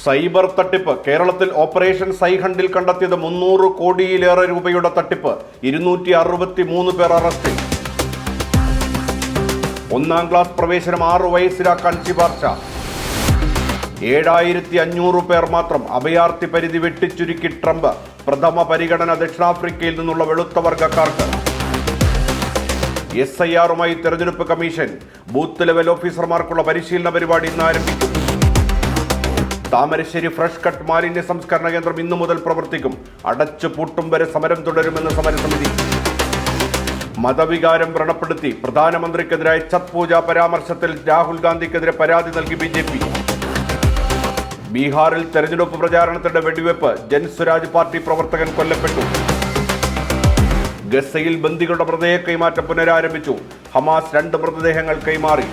Cyber തട്ടിപ്പ്. കേരളത്തിൽ operation സൈഹണ്ടിൽ കണ്ടെത്തിയത് 300 കോടിയിലേറെ രൂപയുടെ തട്ടിപ്പ്. 263 പേർ അറസ്റ്റിൽ. 1-ാം ക്ലാസ് പ്രവേശനം 6 വയസ്സിലാക്കാൻ ശുപാർശ. 7500 പേർ മാത്രം. അഭയാർത്ഥി പരിധി വെട്ടിച്ചുരുക്കി ട്രംപ്. പ്രഥമ പരിഗണന ദക്ഷിണാഫ്രിക്കയിൽ നിന്നുള്ള വെളുത്ത വർഗ്ഗക്കാർക്ക്. SIR-മായി തെരഞ്ഞെടുപ്പ് കമ്മീഷൻ. ബൂത്ത് ലെവൽ ഓഫീസർമാർക്കുള്ള പരിശീലന പരിപാടി ഇന്ന് ആരംഭിക്കും. താമരശ്ശേരി ഫ്രഷ് കട്ട് മാലിന്യ സംസ്കരണ കേന്ദ്രം ഇന്നു മുതൽ പ്രവർത്തിക്കും. അടച്ചു പൂട്ടും വരെ സമരം തുടരുമെന്ന് സമരസമിതി. മതവികാരം വ്രണപ്പെടുത്തി പ്രധാനമന്ത്രിക്കെതിരായ ഛത് പൂജ പരാമർശത്തിൽ രാഹുൽ ഗാന്ധിക്കെതിരെ പരാതി നൽകി BJP. ബീഹാറിൽ തെരഞ്ഞെടുപ്പ് പ്രചാരണത്തിന്റെ വെടിവെപ്പ്. ജൻസ്വരാജ് പാർട്ടി പ്രവർത്തകൻ കൊല്ലപ്പെട്ടു. ഗസയിൽ ബന്ദികളുടെ മൃതദേഹ കൈമാറ്റം പുനരാരംഭിച്ചു. ഹമാസ് 2 മൃതദേഹങ്ങൾ കൈമാറി.